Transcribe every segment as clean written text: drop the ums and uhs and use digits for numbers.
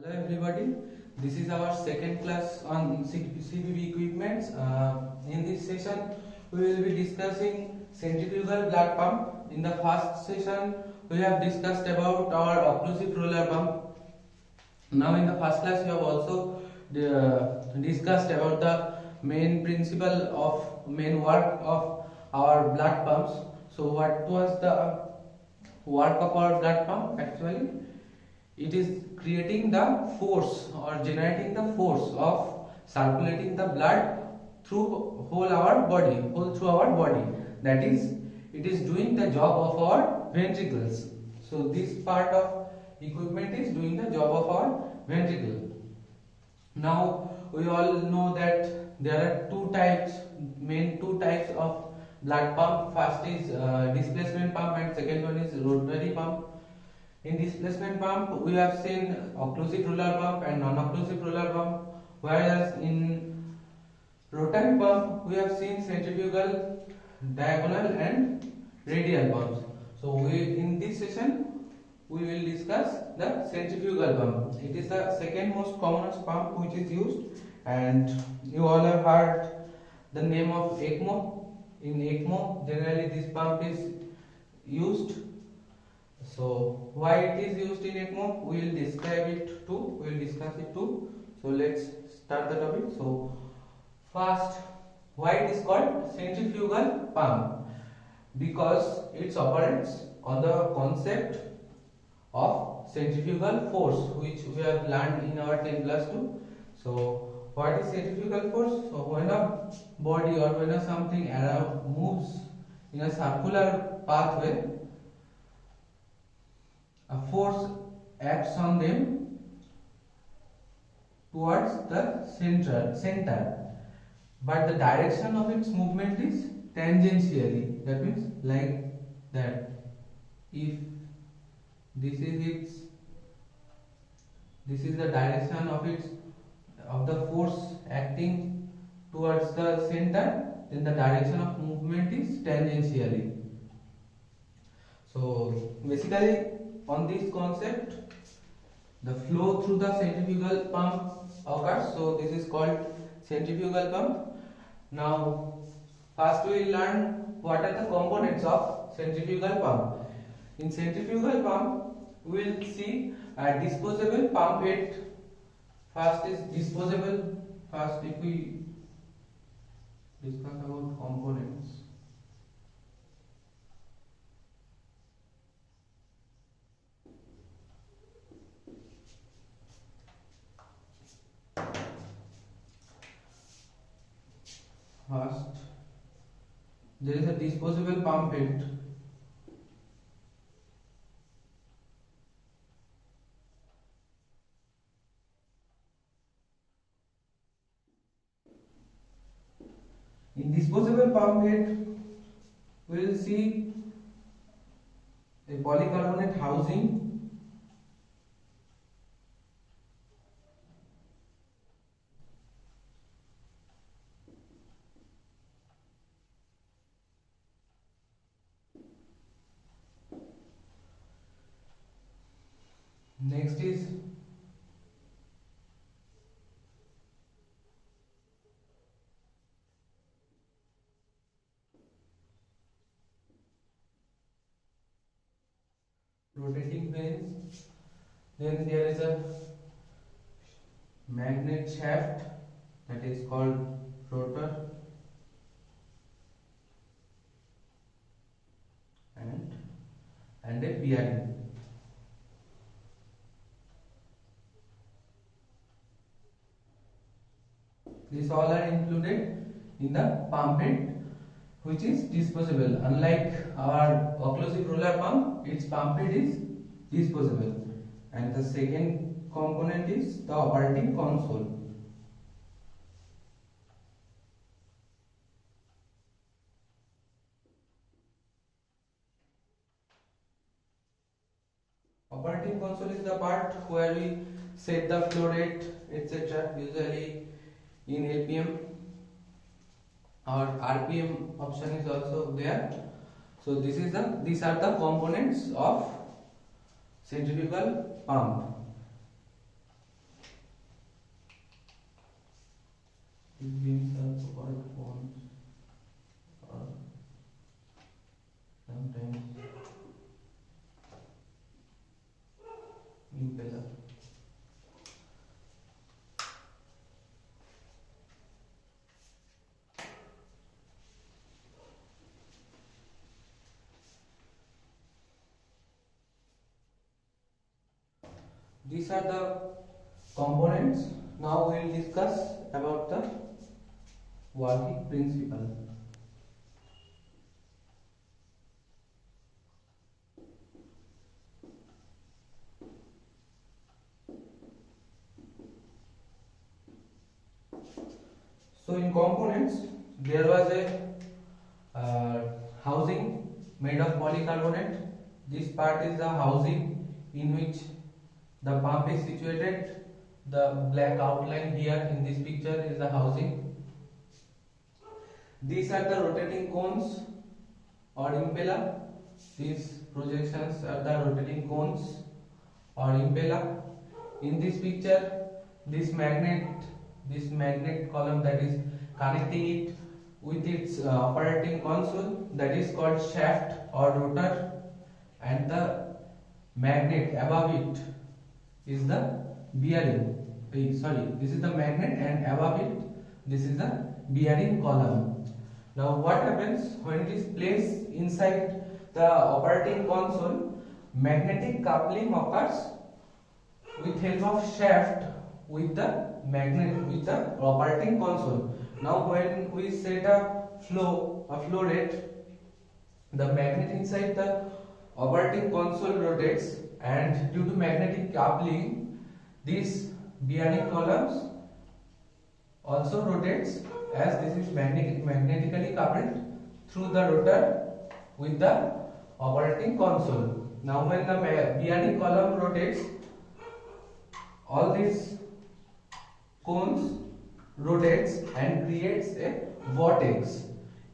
Hello everybody, this is our second class on CPB equipments. In this session, we will be discussing centrifugal blood pump. In the first session, we have discussed about our occlusive roller pump. Now in the first class, we have also discussed about the main work of our blood pumps. So what was the work of our blood pump actually? It is creating the force or generating the force of circulating the blood through whole through our body. That is, it is doing the job of our ventricles. So this part of equipment is doing the job of our ventricle. Now we all know that there are main two types of blood pump. First is displacement pump and second one is rotary pump. In displacement pump, we have seen occlusive roller pump and non-occlusive roller pump, whereas in rotary pump, we have seen centrifugal, diagonal and radial pumps. So in this session, we will discuss the centrifugal pump. It is the second most commonest pump which is used, and you all have heard the name of ECMO. In ECMO, generally this pump is used. So why it is used in ECMO, we will discuss it too. So let's start the topic. So first, why it is called centrifugal pump? Because it operates on the concept of centrifugal force, which we have learned in our 10+2. So what is centrifugal force? So when a body or when something around moves in a circular pathway, a force acts on them towards the center, but the direction of its movement is tangentially. That means like that. If this is the direction of the force acting towards the center, then the direction of movement is tangentially. So basically, on this concept, the flow through the centrifugal pump occurs. So this is called centrifugal pump. Now first we will learn what are the components of centrifugal pump. In centrifugal pump, we will see a disposable pump head. First is disposable. First, if we discuss about components. First, there is a disposable pump head. In disposable pump head, we will see a polycarbonate housing. Next is rotating vanes. Then there is a magnet shaft, that is called rotor, and a bearing. These all are included in the pump head, which is disposable. Unlike our occlusive roller pump, its pump head is disposable. And the second component is the operating console. Operating console is the part where we set the flow rate, etc. Usually in LPM or RPM option is also there. So these are the components of centrifugal pump. These beams are called cones or sometimes impeller. These are the components. Now we will discuss about the working principle. So in components there was a housing made of polycarbonate. This part is the housing in which the pump is situated. The black outline here in this picture is the housing. These are the rotating cones or impeller. These projections are the rotating cones or impeller. In this picture, this magnet column that is connecting it with its operating console, that is called shaft or rotor, and the magnet above it is the bearing. Sorry, this is the magnet, and above it this is the bearing column. Now what happens when it is placed inside the operating console? Magnetic coupling occurs with help of shaft with the magnet with the operating console. Now when we set a flow rate, the magnet inside the operating console rotates, and due to magnetic coupling, these bearing columns also rotates, as this is magnetically coupled through the rotor with the operating console. Now when the bearing column rotates, all these cones rotates and creates a vortex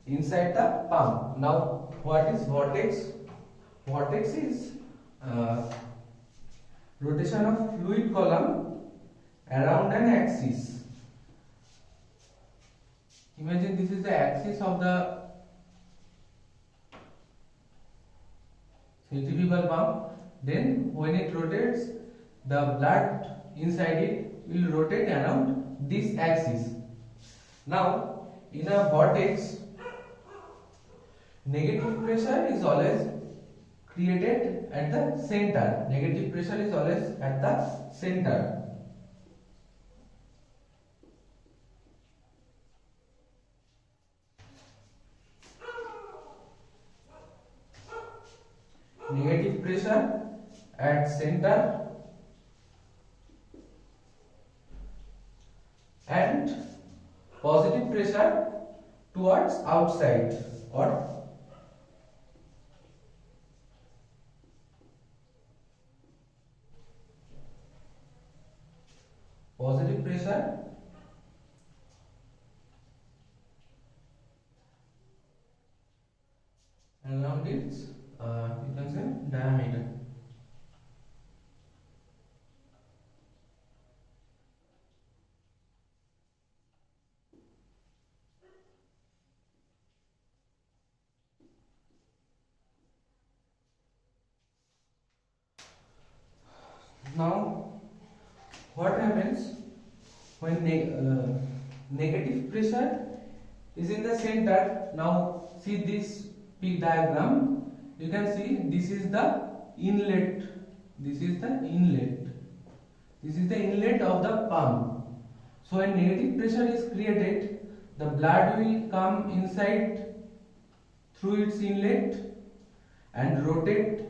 inside the pump. Now what is vortex? Vortex is rotation of fluid column around an axis. Imagine this is the axis of the centrifugal pump. Then when it rotates, the blood inside it will rotate around this axis. Now in a vortex, negative pressure is always created at the center. Negative pressure is always at the center. Negative pressure at center and positive pressure towards outside, or positive pressure around its you can say diameter. Now what happens when negative pressure is in the center? Now see this P diagram, you can see this is the inlet, this is the inlet, this is the inlet of the pump. So when negative pressure is created, the blood will come inside through its inlet and rotate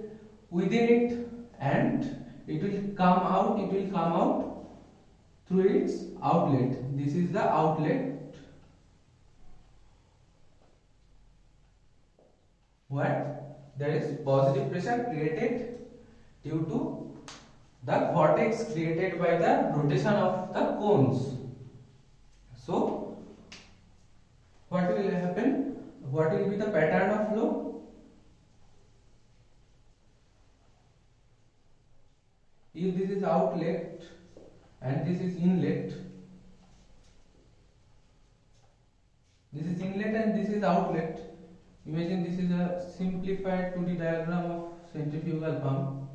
within it, and it will come out through its outlet. This is the outlet where there is positive pressure created due to the vortex created by the rotation of the cones. So what will happen? What will be the pattern of flow? If this is outlet and this is inlet, This is inlet and this is outlet. Imagine this is a simplified 2D diagram of centrifugal pump.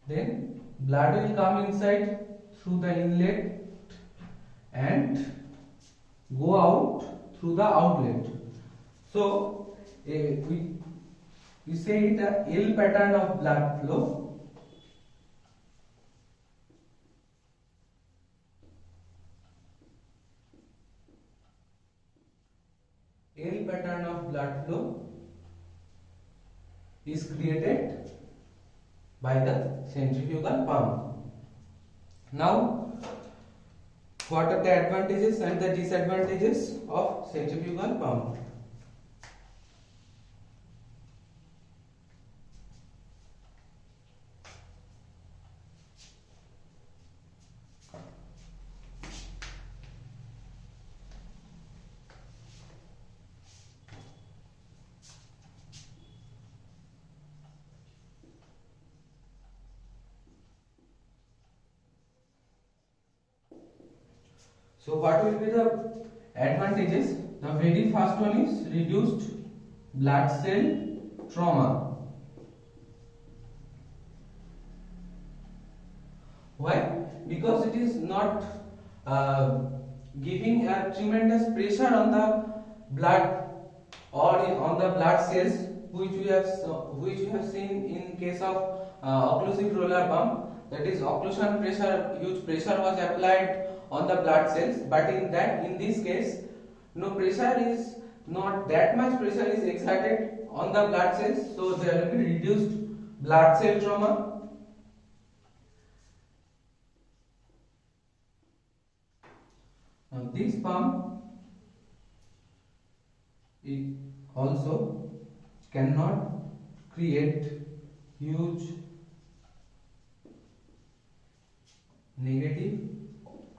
Then blood will come inside through the inlet and go out through the outlet. So we say it a L pattern of blood flow. L pattern of blood flow is created by the centrifugal pump. Now, what are the advantages and the disadvantages of centrifugal pump? So what will be the advantages? The very first one is reduced blood cell trauma. Why? Because it is not giving a tremendous pressure on the blood or on the blood cells, which we have seen in case of occlusive roller pump. That is, occlusion pressure, huge pressure was applied on the blood cells, but in this case, no pressure is not that much pressure is exerted on the blood cells, so there will be reduced blood cell trauma. Now this pump it also cannot create huge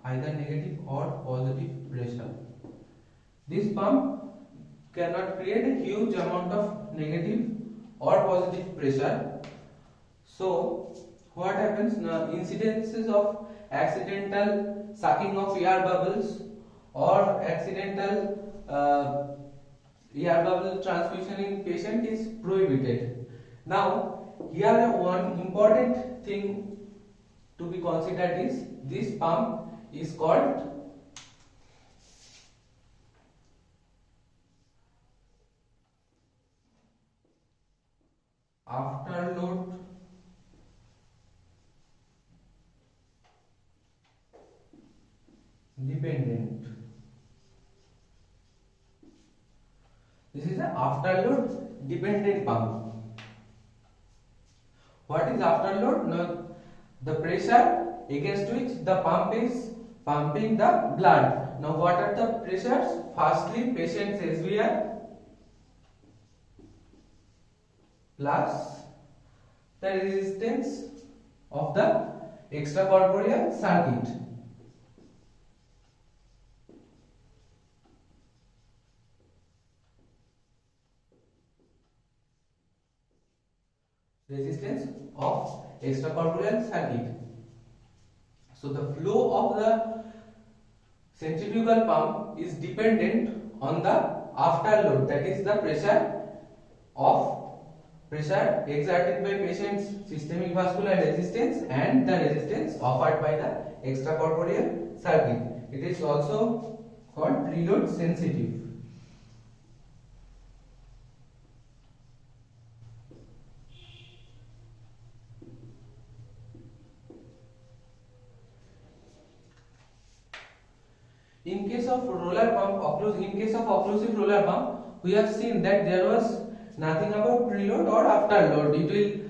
either negative or positive pressure. This pump cannot create a huge amount of negative or positive pressure. So what happens now? Incidences of accidental sucking of air bubbles or accidental air bubble transfusion in patient is prohibited. Now here one important thing to be considered is this pump is called afterload dependent. This is an afterload dependent pump. What is afterload? Now, the pressure against which the pump is pumping the blood. Now what are the pressures? Firstly, patient's SVR plus the resistance of the extracorporeal circuit. Resistance of extracorporeal circuit. So the flow of the centrifugal pump is dependent on the afterload, that is the pressure exerted by patient's systemic vascular resistance and the resistance offered by the extracorporeal circuit. It is also called preload sensitive. In case of occlusive roller pump, we have seen that there was nothing about preload or afterload. It will,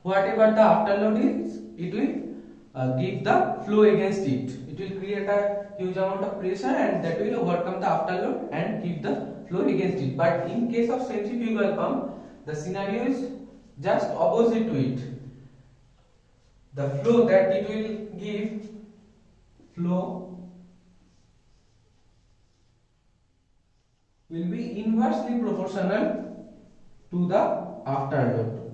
whatever the afterload is, it will give the flow against it. It will create a huge amount of pressure and that will overcome the afterload and give the flow against it. But in case of centrifugal pump, the scenario is just opposite to it. The flow that it will give, flow will be inversely proportional to the afterload.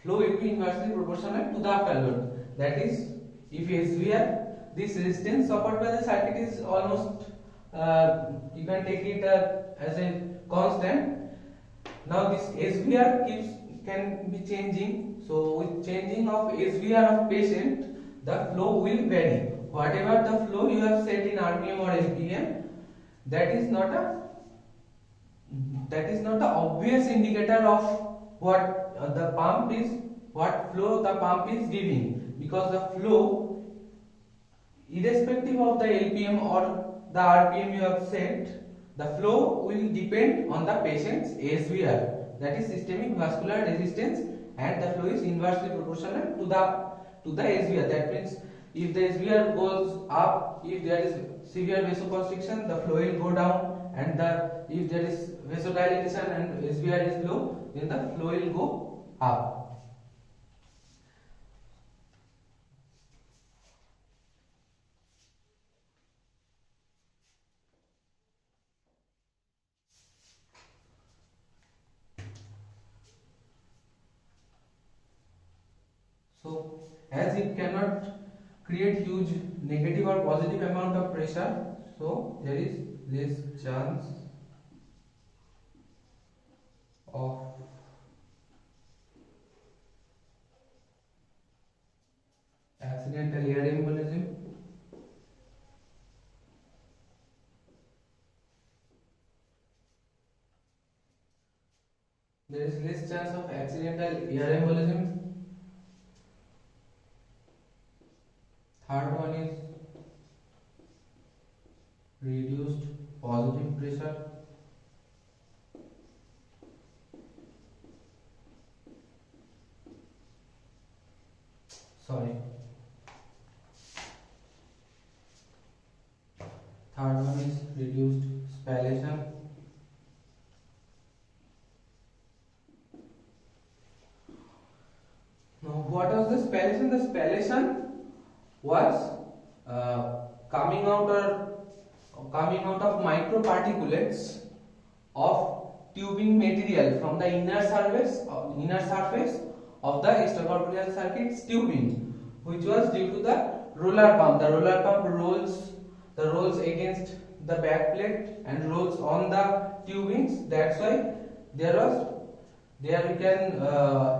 flow will be inversely proportional to the afterload. That is, if SVR, this resistance suffered by the circuit is almost, you can take it as a constant. Now this SVR can be changing. So with changing of SVR of patient, the flow will vary. Whatever the flow you have set in RPM or LPM, that is not a obvious indicator of what the pump is, what flow the pump is giving, because the flow, irrespective of the LPM or the RPM you have set, the flow will depend on the patient's SVR, that is systemic vascular resistance, and the flow is inversely proportional to the SVR. That means if the SVR goes up, if there is severe vasoconstriction, the flow will go down, and if there is vasodilatation and SVR is low, then the flow will go up. So as it cannot create huge negative or positive amount of pressure, so there is less chance of accidental air embolism. There is less chance of accidental air embolism. Third one is reduced positive pressure. Third one is reduced spallation. Now, what was the spallation? The spallation was coming out of microparticulates of tubing material from the inner surface of the extracorporeal circuit's tubing, which was due to the roller pump. The roller pump rolls against the back plate and rolls on the tubings. That's why there we can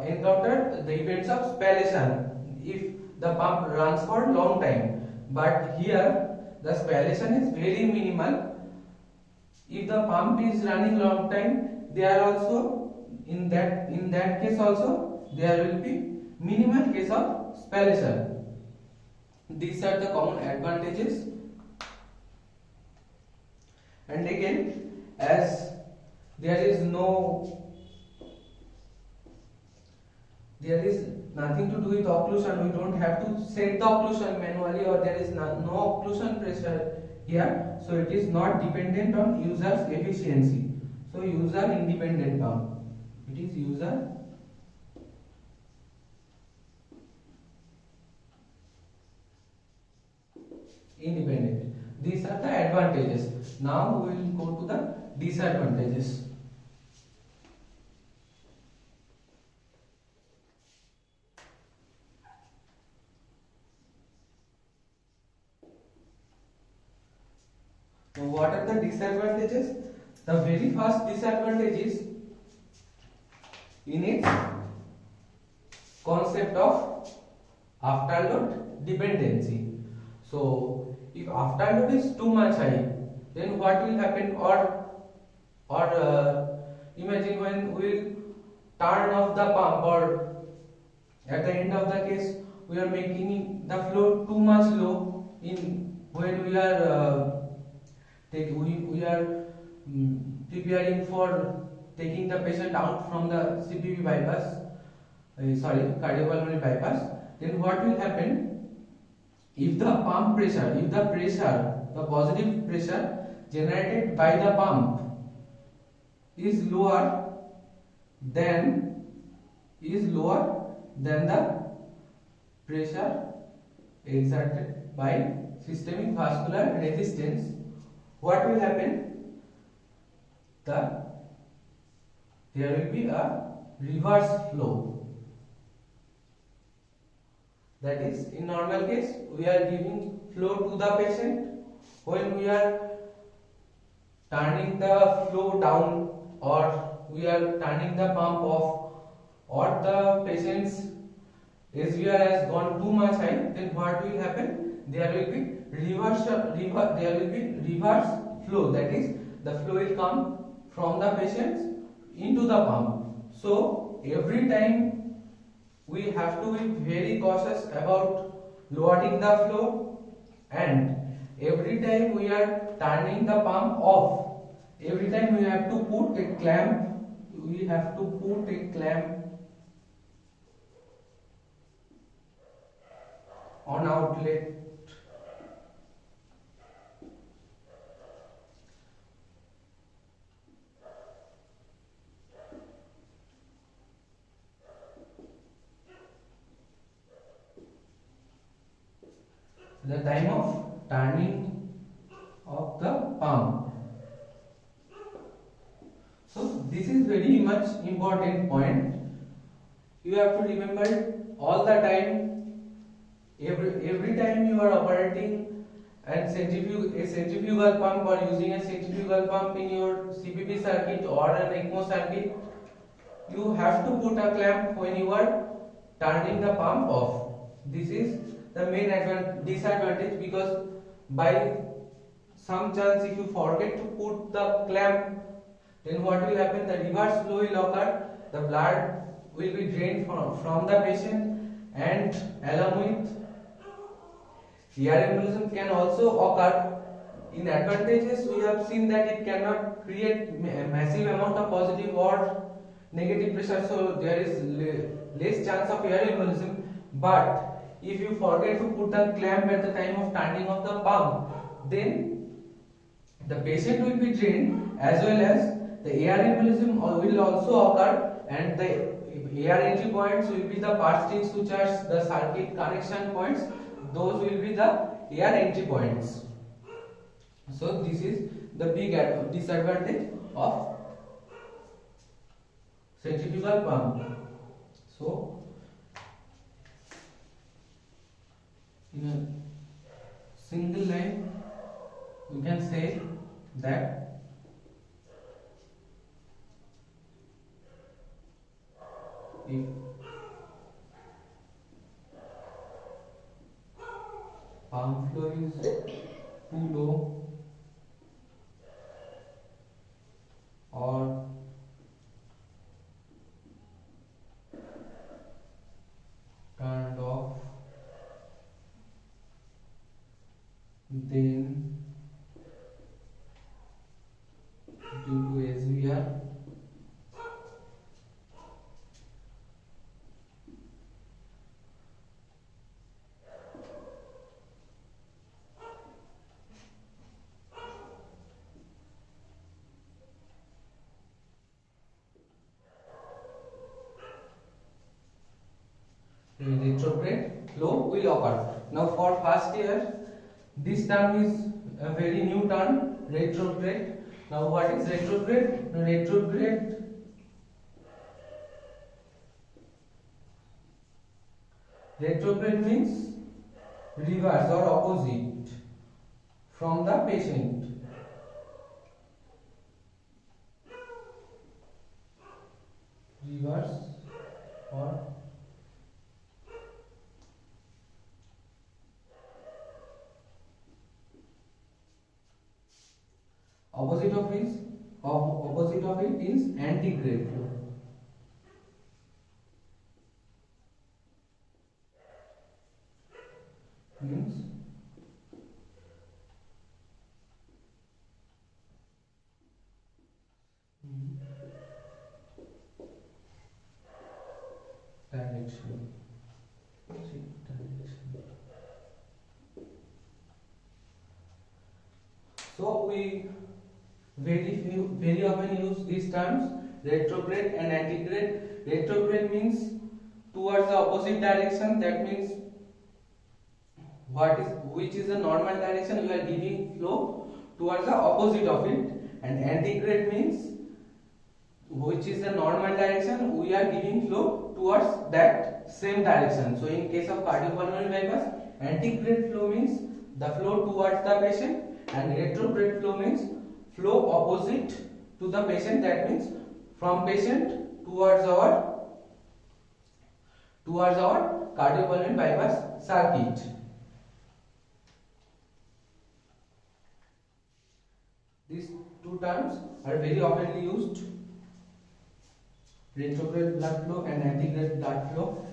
encounter the events of spallation if the pump runs for a long time. But here the spallation is very minimal. If the pump is running long time, there also in that case also there will be minimal case of spallation. These are the common advantages. And again, as there is nothing to do with occlusion, we don't have to set the occlusion manually, or there is no occlusion pressure here, so it is not dependent on user's efficiency. So user independent pump, it is user independent. These are the advantages. Now we will go to the disadvantages. Now, what are the disadvantages? The very first disadvantage is in its concept of afterload dependency. So if afterload is too much high, then what will happen? Or imagine when we will turn off the pump, or at the end of the case we are making the flow too much low when we are preparing for taking the patient out from the CPB bypass, cardiopulmonary bypass. Then what will happen? If the positive pressure generated by the pump is lower than the pressure exerted by systemic vascular resistance, what will happen? There will be a reverse flow. That is, in normal case, we are giving flow to the patient. When we are turning the flow down, or we are turning the pump off, or the patient's SVR has gone too much high, then what will happen? There will be reverse flow. That is, the flow will come from the patient into the pump. So every time we have to be very cautious about lowering the flow, and every time we are turning the pump off, every time we have to put a clamp, on outlet. The time of turning of the pump. So this is very much important point. You have to remember all the time. Every time you are operating a centrifugal pump, or using a centrifugal pump in your CPP circuit or an ECMO circuit, you have to put a clamp when you are turning the pump off. This is the main disadvantage, because by some chance if you forget to put the clamp, then what will happen? The reverse flow will occur, the blood will be drained from the patient, and along with air embolism can also occur. In advantages, we have seen that it cannot create massive amount of positive or negative pressure, so there is less chance of air embolism. But if you forget to put the clamp at the time of turning of the pump, then the patient will be drained, as well as the air embolism will also occur, and the air entry points will be the bursting sutures, the circuit connection points, those will be the air entry points. So this is the big disadvantage of centrifugal pump. So in a single line we can say that if pump flow is too low or turned off, then due to SVR, retrograde flow will occur. Now for first year, this term is a very new term, retrograde. Now what is retrograde? Retrograde means reverse or opposite from the patient. Reverse or opposite of it is antigrade flow. Means direction. So we very often use these terms, retrograde and antigrade. Retrograde means towards the opposite direction. That means which is the normal direction, we are giving flow towards the opposite of it. And antigrade means which is the normal direction, we are giving flow towards that same direction. So in case of cardiopulmonary bypass, antegrade flow means the flow towards the patient, and retrograde flow means flow opposite to the patient. That means from patient towards our cardiopulmonary bypass circuit. These two terms are very often used: retrograde blood flow and antegrade blood flow.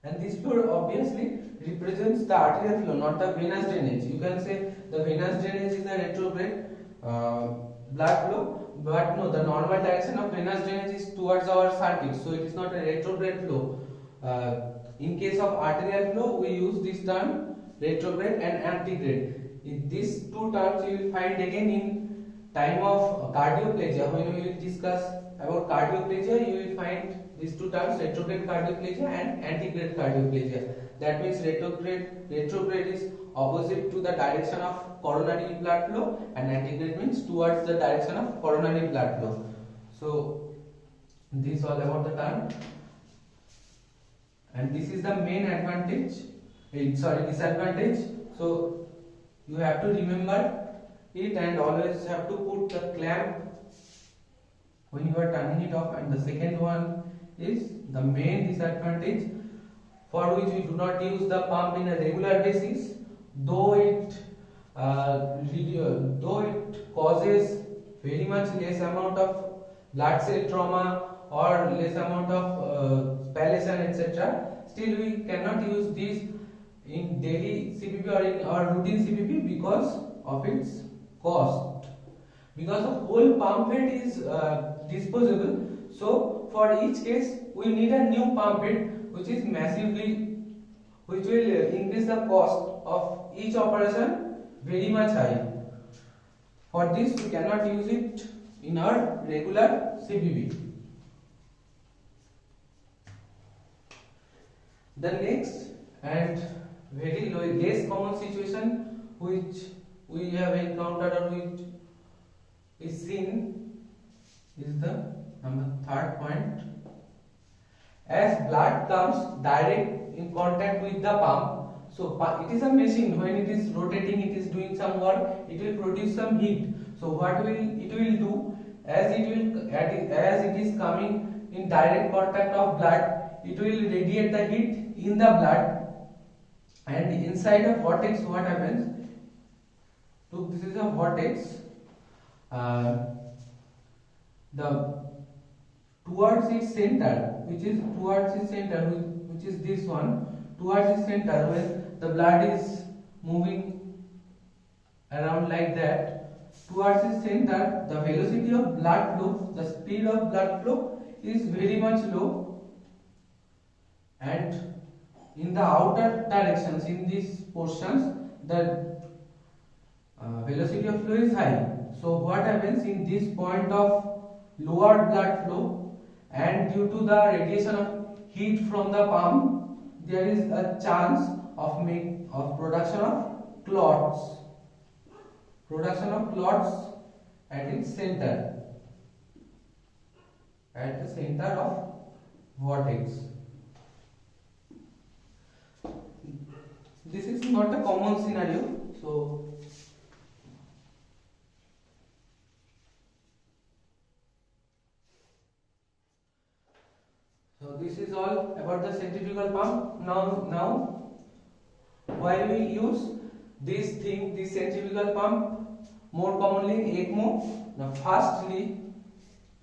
And this flow obviously represents the arterial flow, not the venous drainage. You can say the venous drainage is the retrograde blood flow, but no, the normal direction of venous drainage is towards our circuit, so it is not a retrograde flow. In case of arterial flow, we use this term retrograde and antegrade. These two terms you will find again in time of cardioplegia. When we will discuss about cardioplegia, you will find these two terms, retrograde cardioplegia and antegrade cardioplegia. That means retrograde is opposite to the direction of coronary blood flow, and antegrade means towards the direction of coronary blood flow. So this is all about the term, and this is the main disadvantage. So you have to remember it, and always have to put the clamp when you are turning it off. And the second one is the main disadvantage, for which we do not use the pump in a regular basis, though it causes very much less amount of blood cell trauma or less amount of spallation, etc. Still, we cannot use this in daily CPP or in our routine CPP because of its cost. Because the whole pump head is disposable, so for each case we need a new pump head, which will increase the cost of each operation very much high. For this, we cannot use it in our regular CPP. The next and very less common situation which we have encountered or which is seen is the third point. As blood comes direct in contact with the pump, so it is a machine. When it is rotating, it is doing some work, it will produce some heat. So what it will do, as it is coming in direct contact of blood, it will radiate the heat in the blood, and inside a vortex what happens, so this is a vortex, the towards its center, which is this one, towards its center, when the blood is moving around like that, towards its center, the velocity of blood flow, the speed of blood flow is very much low, and in the outer directions, in these portions, the velocity of flow is high. So what happens in this point of lower blood flow, and due to the radiation of heat from the pump, there is a chance of production of clots at its center, at the center of vortex. This is not a common scenario, so this is all about the centrifugal pump. Now why we use this centrifugal pump more commonly in ECMO? Now firstly,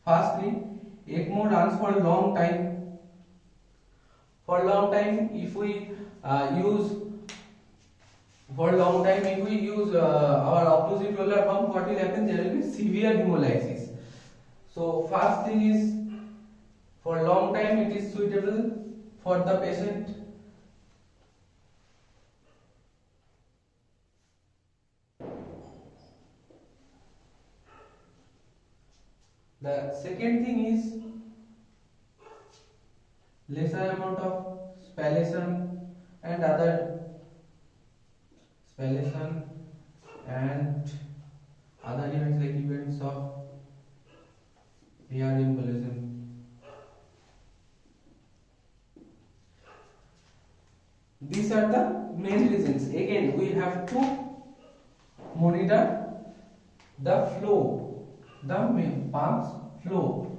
ECMO runs for a long time. If we use our occlusive roller pump, what will happen? There will be severe hemolysis. So first thing is, for long time it is suitable for the patient. The second thing is lesser amount of spallation and other events like events of air embolism. These are the main reasons. Again, we have to monitor the flow, the pump's flow,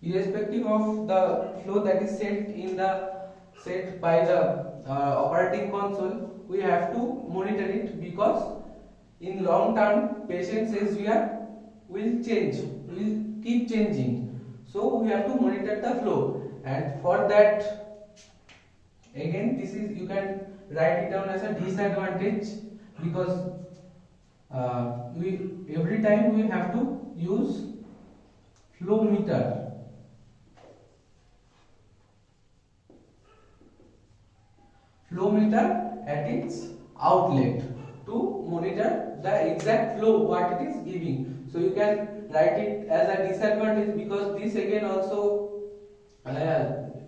irrespective of the flow that is set by the operating console. We have to monitor it because in long term patient's SVR will change, will keep changing. So we have to monitor the flow, and for that, again, this is, you can write it down as a disadvantage because every time we have to use flow meter. Flow meter at its outlet to monitor the exact flow what it is giving. So you can write it as a disadvantage because this again also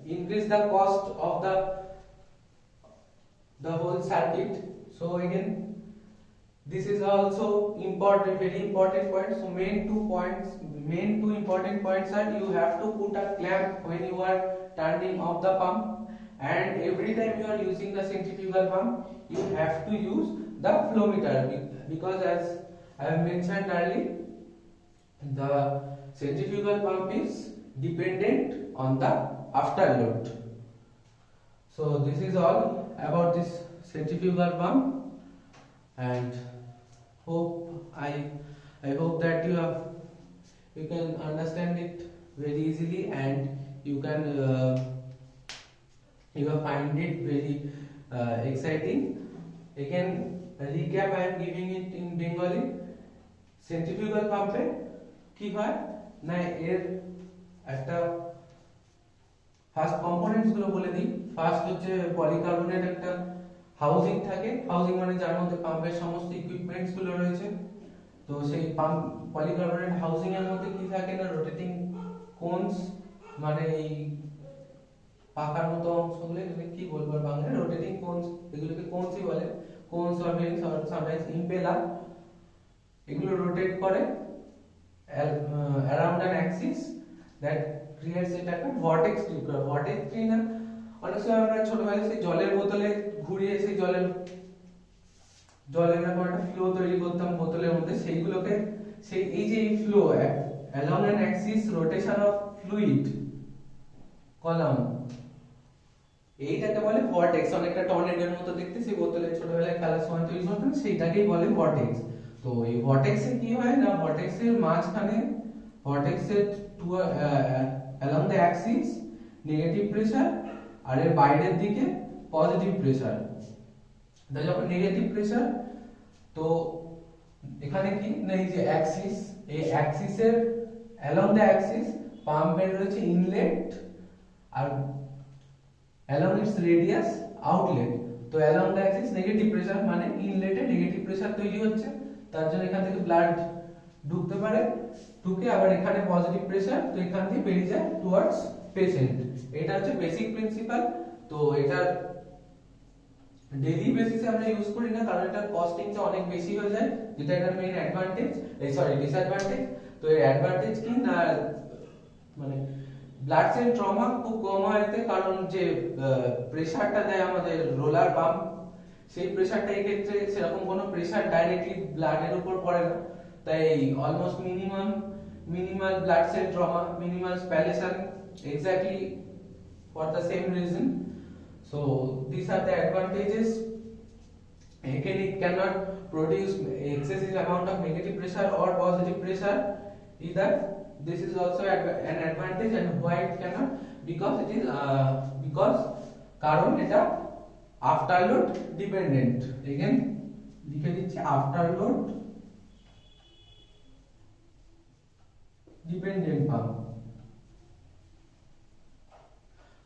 increase the cost of the whole circuit. So again, this is also important, very important point. So main two important points are, you have to put a clamp when you are turning off the pump, and every time you are using the centrifugal pump you have to use the flow meter, because as I have mentioned earlier, the centrifugal pump is dependent on the afterload. So this is all about this centrifugal pump, and I hope that you can understand it very easily, and you can find it very exciting. Again, recap I am giving it in Bengali. Centrifugal pump এ কি হয় না, এর একটা first components গুলো বলে দিই। First হচ্ছে polycarbonate একটা হাউজিং থাকে, হাউজিং মানে যার মধ্যে পাম্পের সমস্ত ইকুইপমেন্টস গুলো রয়েছে। তো সেই পাম্প পলিকার্বনেট হাউজিং এর মধ্যে কি থাকে না, রোটেটিং কোনস, মানে এই পাকার মতো অংশগুলো, এগুলো কি বলবো বাংলায়, রোটেটিং কোনস, এগুলোকে কোনসই বলে, cones or bench or sometimes impeller. এগুলো রোটেট করে around an axis that creates এটা একটা vortex ক্রিয়েট করে। vortex কি না, অনেক সময় আমরা ছোটবেলায় সেই জলের বোতলে ঘুরিয়ে সেই জলের এরকম একটা ফ্লো তৈরি করতাম বোতলের মধ্যে, সেইগুলোকে সেই এই যে এই flow along an axis rotation of fluid column, এইটাকে বলে vortex। অনেকটা টর্নেডোর মতো দেখতে, সেই বোতলে ছোটবেলায় খেলার সময় তৈরি করতাম, সেইটাকেই বলে vortex। তো এই vortex এ কি হয় না, vortex এর মাঝখানে, vortex এর along the axis negative pressure, আর এর বাইরের দিকে পজিটিভ প্রেসার। তাই যখন নেগেটিভ প্রেসার, তো এখানে কি না, এই যে অ্যাক্সিস, এই অ্যাক্সিসের along the axis পাম্পের রয়েছে ইনলেট, আর along its radius আউটলেট। তো along the axis negative pressure মানে ইনলেটে নেগেটিভ প্রেসার তৈরি হচ্ছে, তার জন্য এখান থেকে ব্লাড ঢুকতে পারে, ঢুকে আবার এখানে পজিটিভ প্রেসার, তো এখান থেকে বেরিয়ে যায় টুয়ার্ডস পেশেন্ট। এটা হচ্ছে বেসিক প্রিন্সিপাল। তো এটা ডেইলি বেসিসে আমরা ইউজ করি না, কারণ এটার কস্টিংটা অনেক বেশি হয়ে যায়, যেটা এটার মেইন অ্যাডভান্টেজ, ডিসঅ্যাডভান্টেজ। তো এর অ্যাডভান্টেজ কি না, মানে ব্লাড সেল ট্রমা খুব কম হয় এতে, কারণ যে প্রেসারটা দেয় আমাদের রোলার পাম্প, সেই প্রেসারটা এই ক্ষেত্রে সেরকম কোনো প্রেসার ডাইরেক্টলি ব্লাডের উপর পড়ে না, তাই almost minimal blood cell trauma, minimal spallation, exactly for the same reason. So these are the advantages. Again, it cannot produce excessive amount of negative pressure or positive pressure either. This is also an advantage. And why it cannot? Because it is because কারণ এটা afterload dependent. Again লিখে দিচ্ছি, afterload dependent pump.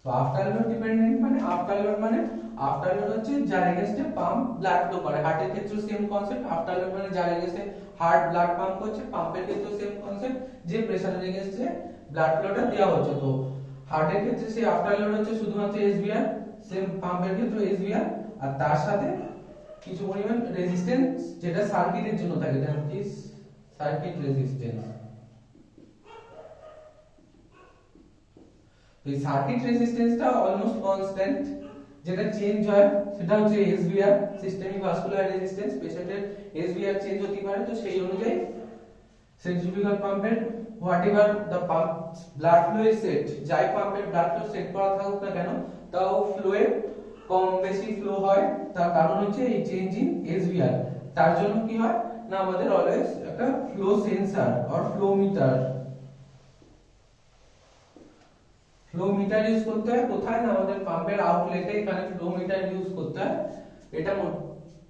তো afterload dependent মানে afterload হচ্ছে যার এগেইনস্টে pump blood flow করে। হার্টের ক্ষেত্রে সেম কনসেপ্ট, afterload মানে যার এগেইনস্টে হার্ট ব্লাড পাম্প করছে, পাম্পের ক্ষেত্রে সেম কনসেপ্ট, যে প্রেসারের এগেইনস্টে ব্লাড ফ্লোটা দেওয়া হচ্ছে। তো হার্টের ক্ষেত্রে সেই afterload হচ্ছে শুধুমাত্র এসভিআর, সেম পাম্পের ক্ষেত্রে এসভিআর, আর তার সাথে কিছু পরিমাণ রেজিস্ট্যান্স যেটা সার্কিটের জন্য থাকে, দিস সার্কিট রেজিস্ট্যান্স। এই সার্কিট রেজিস্ট্যান্সটা অলমোস্ট কনস্ট্যান্ট, যেটা চেঞ্জ হয় সেটা হচ্ছে এসভিআর, সিস্টেমিক ভাস্কুলার রেজিস্ট্যান্স। পেশেন্টের এসভিআর চেঞ্জ হতে পারে, তো সেই অনুযায়ী সেন্ট্রিফিউগাল পাম্পের whatever the pump blood flow is set, যাই পাম্পের ব্লাড ফ্লো সেট করা থাকুক না কেন, তাও ফ্লোয়ে কম বেশি ফ্লো হয়। তার কারণ হচ্ছে এই চেঞ্জ ইন এসভিআর। তার জন্য কি হয় না, আমাদের অলওয়েজ একটা flow sensor or flow metre use করতে হয়। কোথায় না, আমাদের পাম্পের আউটলেটে এখানে ফ্লো মিটার ইউজ করতে হয়। এটা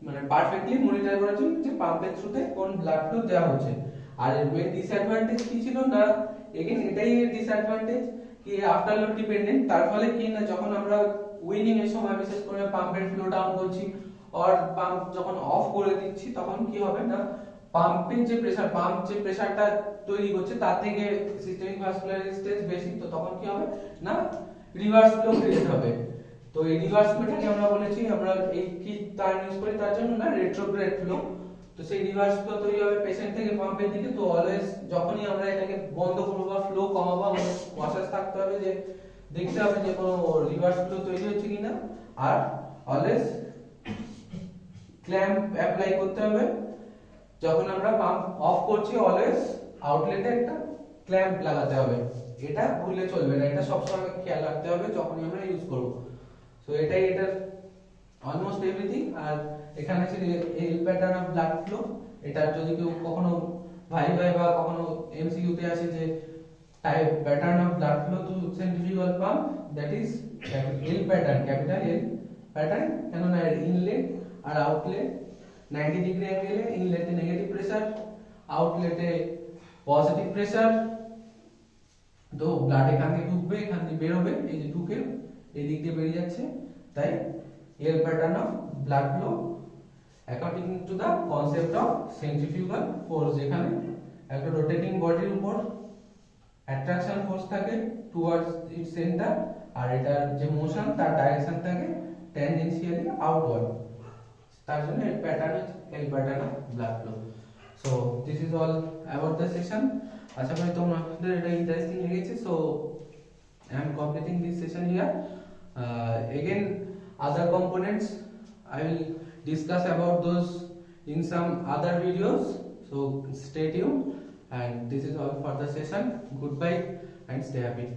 মানে পারফেক্টলি মনিটর করার জন্য যে পাম্পের থ্রুতে কোন ব্লাড ফ্লো দেওয়া হচ্ছে। আর এর মেইন ডিসঅ্যাডভান্টেজ কি ছিল না, এগেইন এটাই এর ডিসঅ্যাডভান্টেজ কি আফটার লোড ডিপেন্ডেন্ট। তার ফলে কি না, যখন আমরা উইনিং এর সময় বিশেষ করে পাম্পের ফ্লো ডাউন করছি আর পাম্প যখন অফ করে দিচ্ছি, তখন কি হবে না, পাম্পের যে প্রেসার, পাম্প যে প্রেসারটা তৈরি করছে তার থেকে সিস্টেমিক ভাস্কুলার রেজিস্ট্যান্স বেশি, তো তখন কি হবে না, রিভার্স ফ্লো ক্রিয়েট হবে। তো এই রিভার্স ফ্লোটাকে আমরা বলেছি, আমরা এই কি টার্ম ইউজ করি তার জন্য না, রেট্রোগ্রেড ফ্লো। তো সেই রিভার্স ফ্লো তৈরি হবে পেশেন্ট থেকে পাম্পের দিকে। তো অলওয়েজ যখনই আমরা এটাকে বন্ধ করবো বা ফ্লো কমাবো, আমাদের কনসিয়াস থাকতে হবে যে দেখতে হবে যে কোনো রিভার্স ফ্লো তৈরি হচ্ছে কিনা। আর অলওয়েজ ক্ল্যাম্প অ্যাপ্লাই করতে হবে। যখন আমরা পাম্প অফ করছি অলওয়েজ আউটলেটে একটা ক্ল্যাম্প লাগাতে হবে, এটা ভুললে চলবে না, এটা সবসময় খেয়াল রাখতে হবে যখনই আমরা ইউজ করব। সো এটাই এটার অলমোস্ট এভরিথিং। আর এখানে আছে এল প্যাটার্ন অফ ব্লাড ফ্লো। এটা যদি কেউ কখনো ভাই বা কখনো এমসিকিউ তে আসে যে type pattern of blood flow two centrifugal pump, that is L pattern, capital L pattern. কেননা ইনলেট আর আউটলেট 90 ডিগ্রি অ্যাঙ্গেলে, ইনলেটে নেগেটিভ প্রেসার, আউটলেটে পজিটিভ প্রেসার। তো ব্লাড এখান থেকে ঢুকবে, এখান থেকে বের হবে, এই যে ঢুকে এই দিক দিয়ে বেরিয়ে যাচ্ছে। তাই L pattern of blood flow according to the concept of centrifugal force, যেখানে একটা রোটেটিং বডির উপর অ্যাট্রাকশন ফোর্স থাকে টুয়ার্ডস ইটস সেন্টার, আর এটার যে মোশন তার ডাইরেকশন থাকে ট্যানজেনশিয়ালি আউটওয়ার্ড। তার জন্য এর প্যাটার্ন হচ্ছে L pattern of blood flow. So this is all about the session. আশা করি তোমাদের এটা ইন্টারেস্টিং লেগেছে। So I am completing this session here. Again, other components I will discuss about those in some other videos. So stay tuned, and this is all for the session. Goodbye and stay happy.